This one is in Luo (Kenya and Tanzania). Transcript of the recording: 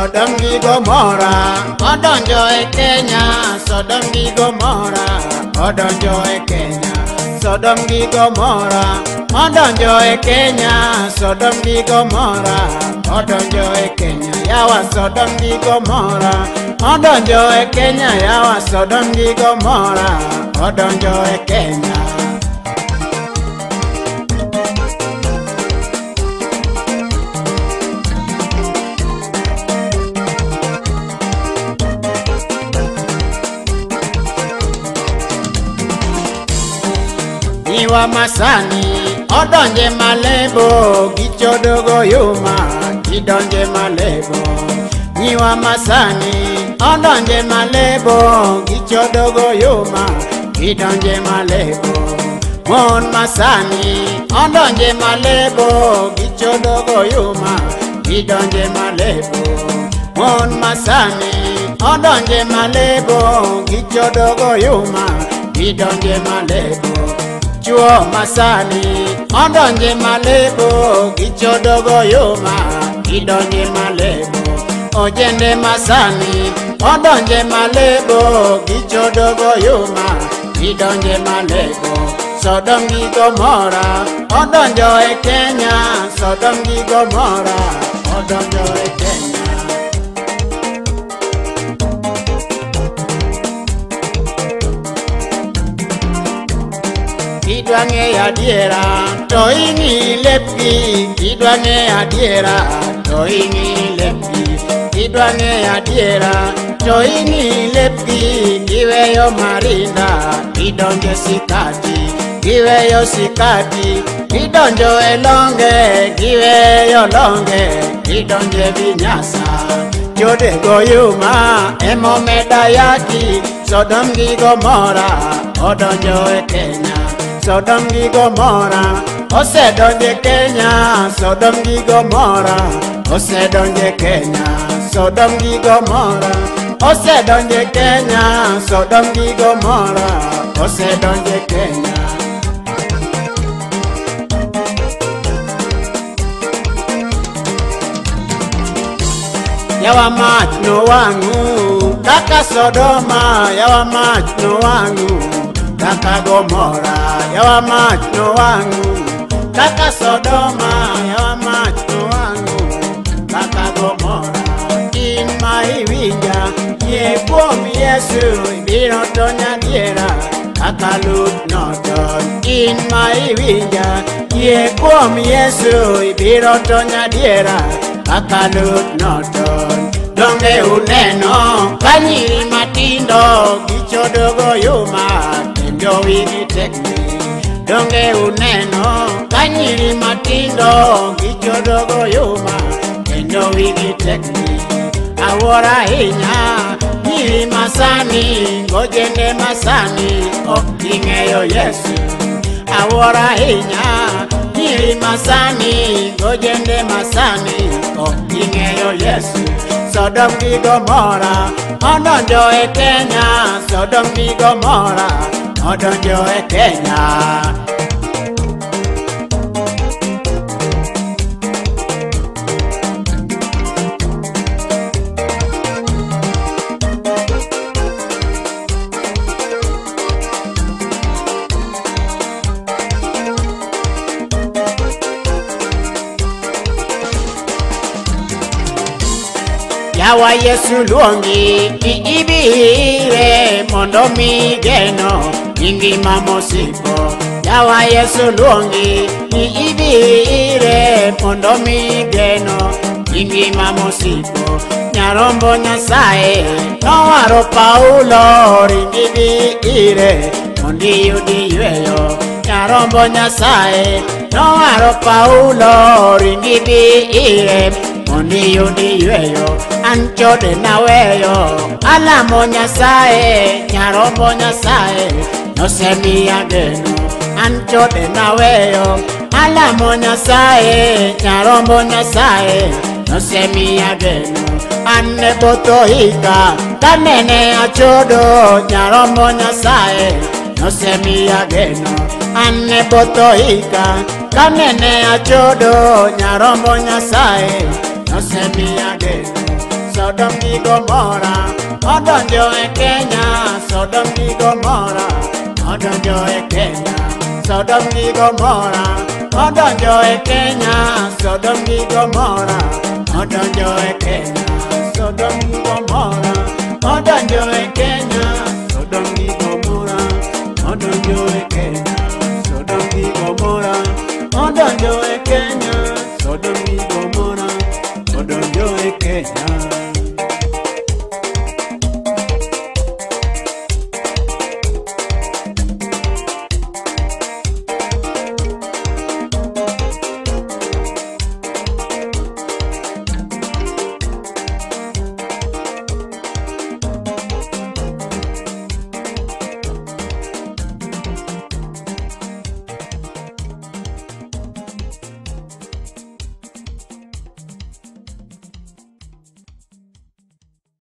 Sodom gi Gomorrah odonjo e Kenya. Sodom gi Gomorrah odonjo e Kenya. Sodom gi Gomorrah odonjo e Kenya. Sodom gi Gomorrah odonjo e Kenya. Yawa Sodom gi Gomorrah odonjo e Kenya. Yawa Sodom gi Gomorrah odonjo e Kenya. Niwa Masani odonje Malebo gichodogo yuma gidonje Malebo. Niwa Masani odonje Malebo gichodogo yuma gidonje Malebo. Mon Masani odonje Malebo gichodogo yuma gidonje Malebo. Mon Masani odonje Malebo gichodogo yuma gidonje Malebo. Chuo Masani odonje Malebo gichodogo yuma gidonje Malebo. Ojende Masani odonje Malebo gichodogo yuma gidonje Malebo. Sodom gi Gomorrah odonjo e Kenya. Sodom gi Gomorrah odonjo e Kenya. Kidwange adiera to ingi lepgi. Kidwange adiera to ingi lepgi. Kidwange adiera to ingi lepgi. Giweyo marinda gidonje sikati. Giweyo sikati gidonjo e longe. Giweyo longe gidonje vinyasa. Jode goyuma emomeda yaki. Sodom gi Gomorrah odonjo e Kenya. Sodom gi Gomorrah osedonje Kenya. Sodom gi Gomorrah osedonje Kenya. Sodom gi Gomorrah osedonje Kenya. Sodom gi Gomorrah osedonje Kenya. Yawa mach no wangu kaka Sodoma. Yawa mach no wangu kaka Gomorrah. Yawa mach no wangu kaka Sodoma. Yawa mach no wangu kaka Gomorrah. In maiwinja ye kuom Yesu ibiro tonya diera kaka Lut nodon. In maiwinja ye kuom Yesu ibiro tonya diera kaka Lut nodon. Donge uneno kanyiri matindo gichodogo yuma kendo wigi tekni. Donge uneno kanyiri matindo gichodogo yuma kendo wigi tekni. Awora hinya nyiri Masani gojende Masani ok ging'eyo Yesu. Awora hinya nyiri Masani gojende Masani ok ging'eyo Yesu. Sodom gi Gomorrah odonjo e Kenya. Sodom gi Gomorrah odonjo e Kenya. Yawa Yesu luongi ni ibire mondo mi geno ingima mosiko. Yawa Yesu luongi ni ibire mondo mi geno ingima mosiko. Nyarombo Nyasaye nowaro Paulo ringi bi ire mondi yudi yweyo. Nyarombo Nyasaye nowaro Paulo ringi bi ire mondi yudi yweyo. Anchode naweyo alamo Nyasaye. Nyarombo Nyasaye nosemiya geno. Anchode naweyo alamo Nyasaye. Nyarombo Nyasaye nosemiya geno. Anne boto hika kanene achodo. Nyarombo Nyasaye nosemiya geno. Anne boto hika kanene achodo. Nyarombo Nyasaye nosemiya geno. Sodom gi Gomora odonjo e Kenya. Sodom gi Gomora odonjo e Kenya. Sodom gi Gomora odonjo e Kenya. Sodom gi Gomora odonjo e Kenya. Sodom gi Gomora odonjo e Kenya.